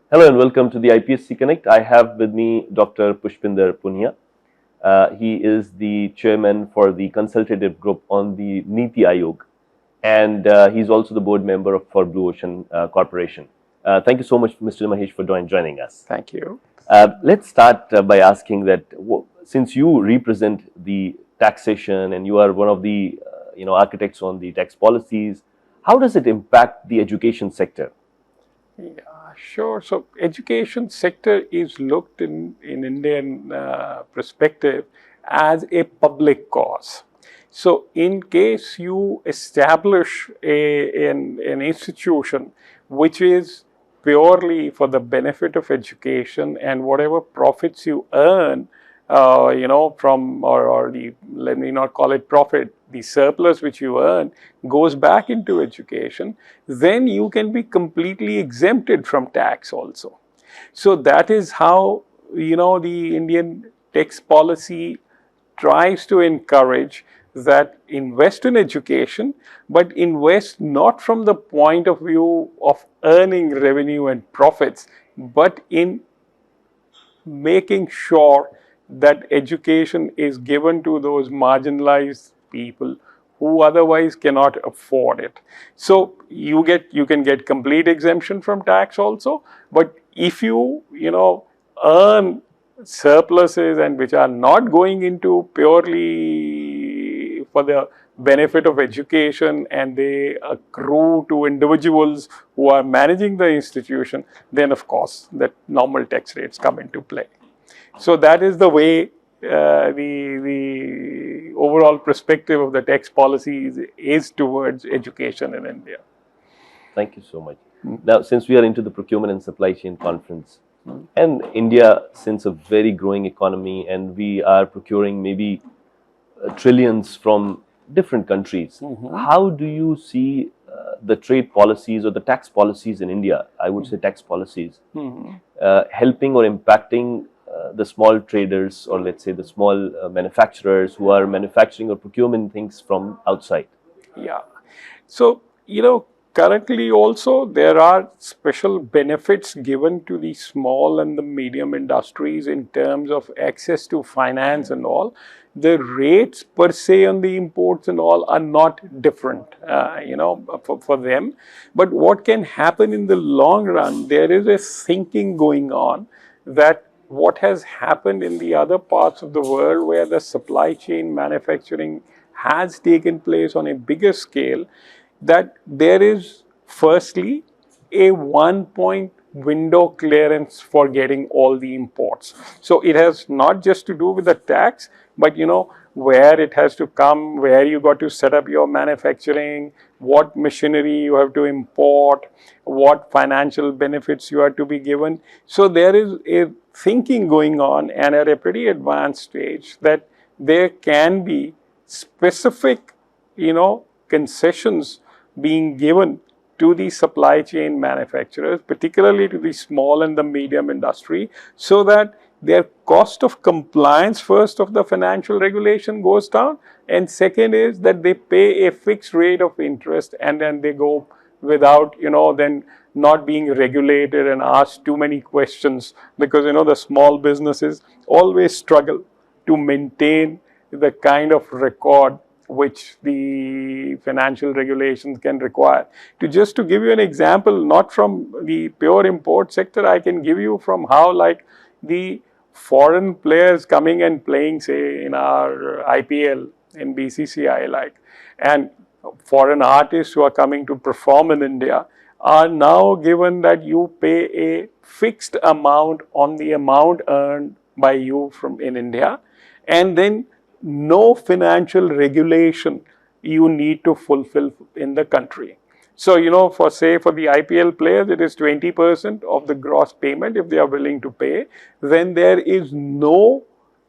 Hello and welcome to the IPSC Connect. I have with me Dr. Pushpinder Puniha. He is the chairman for the Consultative Group on the NITI Aayog, and he's also the board member for Blue Ocean Corporation. Thank you so much, Mr. Mahesh, for joining us. Thank you. Let's start by asking that since you represent the taxation and you are one of the architects on the tax policies, how does it impact the education sector? Yeah, sure. So, education sector is looked in Indian perspective as a public cause. So, in case you establish an institution which is purely for the benefit of education, and whatever profits you earn, from or the, let me not call it profit, the surplus which you earn goes back into education, then you can be completely exempted from tax also. So that is how, the Indian tax policy tries to encourage that invest in education, but invest not from the point of view of earning revenue and profits, but in making sure that education is given to those marginalized people who otherwise cannot afford it. So you can get complete exemption from tax also, but if you earn surpluses and which are not going into purely for the benefit of education and they accrue to individuals who are managing the institution, then of course that normal tax rates come into play. So that is the way the overall perspective of the tax policy is towards education in India. Thank you so much. Now, since we are into the procurement and supply chain conference, and India, since a very growing economy, and we are procuring maybe trillions from different countries, how do you see the trade policies or the tax policies in India, I would say tax policies, helping or impacting the small traders, or let's say the small manufacturers who are manufacturing or procuring things from outside? Yeah. So, currently also there are special benefits given to the small and the medium industries in terms of access to finance and all. The rates per se on the imports and all are not different, for them. But what can happen in the long run, there is a thinking going on that what has happened in the other parts of the world where the supply chain manufacturing has taken place on a bigger scale, that there is firstly a 1 point window clearance for getting all the imports. So it has not just to do with the tax, but where it has to come, where you got to set up your manufacturing, what machinery you have to import, what financial benefits you are to be given. So there is a thinking going on, and at a pretty advanced stage, that there can be specific, concessions being given to the supply chain manufacturers, particularly to the small and the medium industry, so that their cost of compliance first of the financial regulation goes down, and second is that they pay a fixed rate of interest, and then they go without then not being regulated and asked too many questions, because the small businesses always struggle to maintain the kind of record which the financial regulations can require. To give you an example, not from the pure import sector, I can give you from how like the foreign players coming and playing, say in our IPL in BCCI, and foreign artists who are coming to perform in India are now given that you pay a fixed amount on the amount earned by you from in India, and then no financial regulation you need to fulfill in the country. So, for the IPL players, it is 20% of the gross payment if they are willing to pay. Then there is no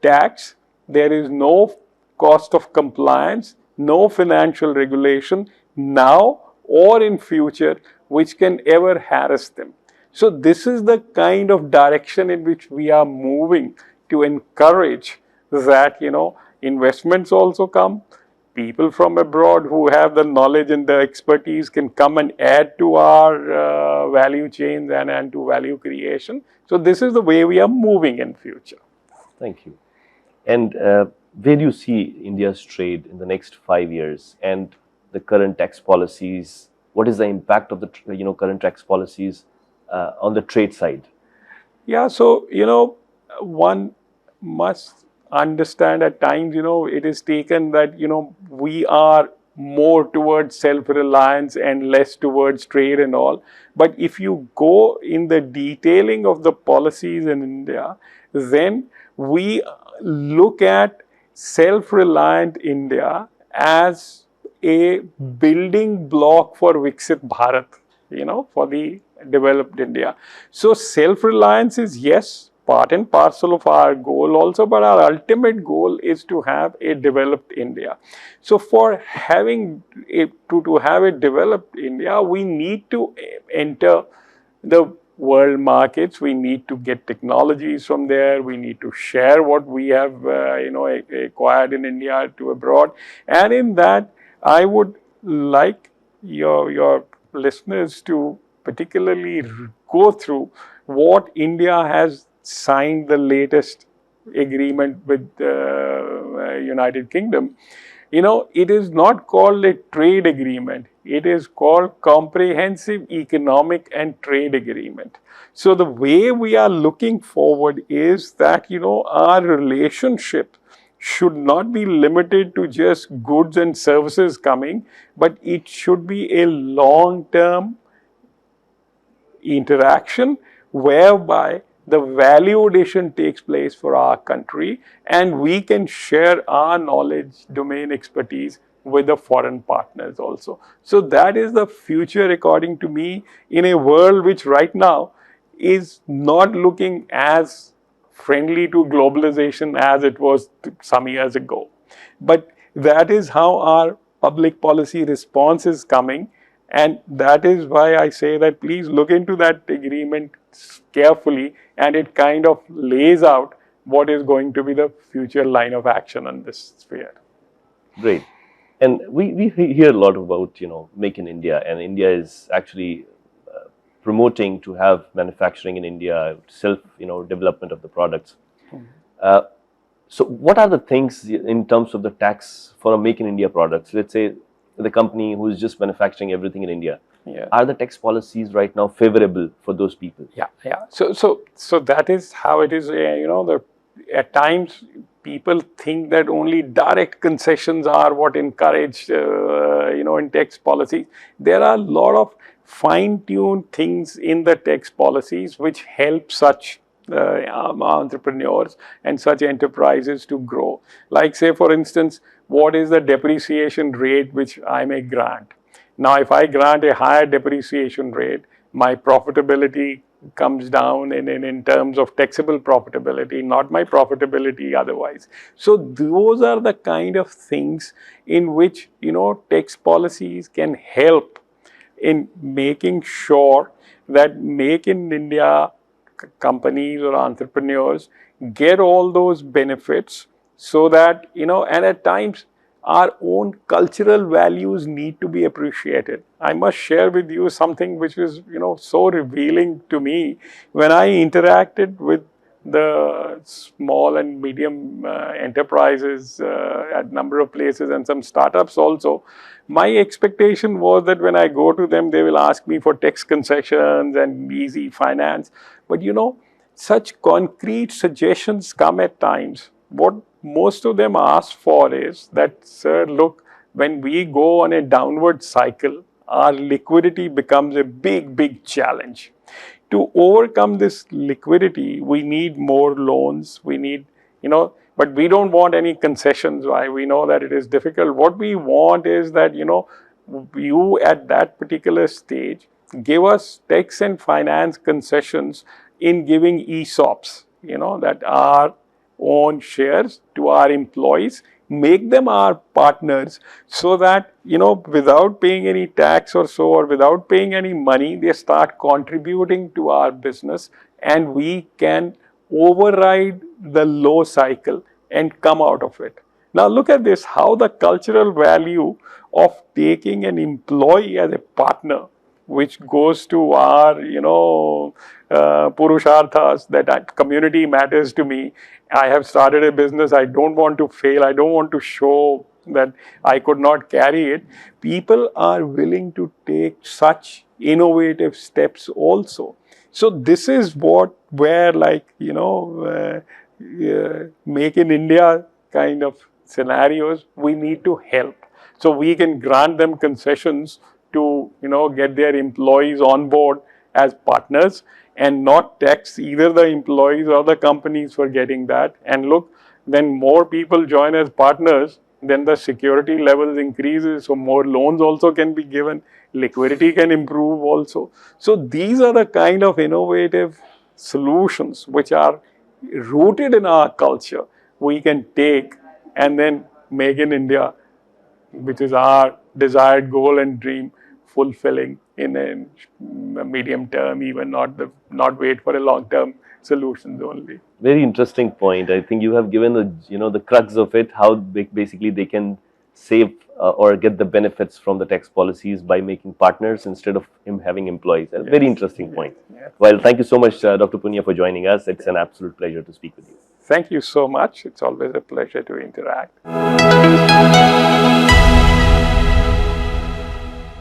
tax, there is no cost of compliance, no financial regulation now or in future which can ever harass them. So this is the kind of direction in which we are moving to encourage that, investments also come, people from abroad who have the knowledge and the expertise can come and add to our value chains and to value creation. So this is the way we are moving in future. Thank you. And where do you see India's trade in the next 5 years and the current tax policies? What is the impact of the current tax policies on the trade side? Yeah, so one must understand at times, it is taken that, we are more towards self-reliance and less towards trade and all. But if you go in the detailing of the policies in India, then we look at self-reliant India as a building block for Viksit Bharat, for the developed India. So self-reliance is, yes, part and parcel of our goal also, but our ultimate goal is to have a developed India. So for having to have a developed India, we need to enter the world markets. We need to get technologies from there. We need to share what we have, acquired in India to abroad. And in that, I would like your listeners to particularly go through what India has signed the latest agreement with United Kingdom. It is not called a trade agreement. It is called Comprehensive Economic and Trade Agreement. So the way we are looking forward is that, our relationship should not be limited to just goods and services coming, but it should be a long-term interaction whereby the value addition takes place for our country and we can share our knowledge, domain expertise with the foreign partners also. So that is the future, according to me, in a world which right now is not looking as friendly to globalization as it was some years ago. But that is how our public policy response is coming. And that is why I say that please look into that agreement carefully, and it kind of lays out what is going to be the future line of action on this sphere. Great. And we hear a lot about, Make in India, and India is actually promoting to have manufacturing in India, development of the products. So what are the things in terms of the tax for a Make in India products? Let's say the company who is just manufacturing everything in India. Yeah. Are the tax policies right now favorable for those people? Yeah. So that is how it is. At times people think that only direct concessions are what encouraged, in tax policy. There are a lot of fine-tuned things in the tax policies which help such entrepreneurs and such enterprises to grow. Like, say, for instance, what is the depreciation rate which I may grant? Now, if I grant a higher depreciation rate, my profitability comes down in terms of taxable profitability, not my profitability otherwise. So those are the kind of things in which, tax policies can help in making sure that Make in India companies or entrepreneurs get all those benefits, so that, and at times our own cultural values need to be appreciated. I must share with you something which is, so revealing to me. When I interacted with the small and medium enterprises at number of places and some startups also, my expectation was that when I go to them, they will ask me for tax concessions and easy finance. But such concrete suggestions come at times. What most of them ask for is that, sir, look, when we go on a downward cycle, our liquidity becomes a big challenge. To overcome this liquidity, we need more loans, we need, but we don't want any concessions. Why? We know that it is difficult. What we want is that, you at that particular stage give us tax and finance concessions in giving ESOPs, that are own shares to our employees, make them our partners, so that, without paying any tax or so, or without paying any money, they start contributing to our business, and we can override the low cycle and come out of it. Now look at this, how the cultural value of taking an employee as a partner, which goes to our, purusharthas, that community matters to me. I have started a business, I don't want to fail, I don't want to show that I could not carry it. People are willing to take such innovative steps also. So this is where Make in India kind of scenarios, we need to help. So we can grant them concessions to, get their employees on board as partners and not tax either the employees or the companies for getting that. And look, then more people join as partners, then the security levels increases, so more loans also can be given, liquidity can improve also. So these are the kind of innovative solutions which are rooted in our culture we can take and then make in India, which is our desired goal and dream, fulfilling in a medium term, even not wait for a long term solutions only. Very interesting point. I think you have given the crux of it, how basically they can save or get the benefits from the tax policies by making partners instead of having employees. A very interesting point. Yes. Well, thank you so much, Dr. Puniha, for joining us. It's an absolute pleasure to speak with you. Thank you so much. It's always a pleasure to interact.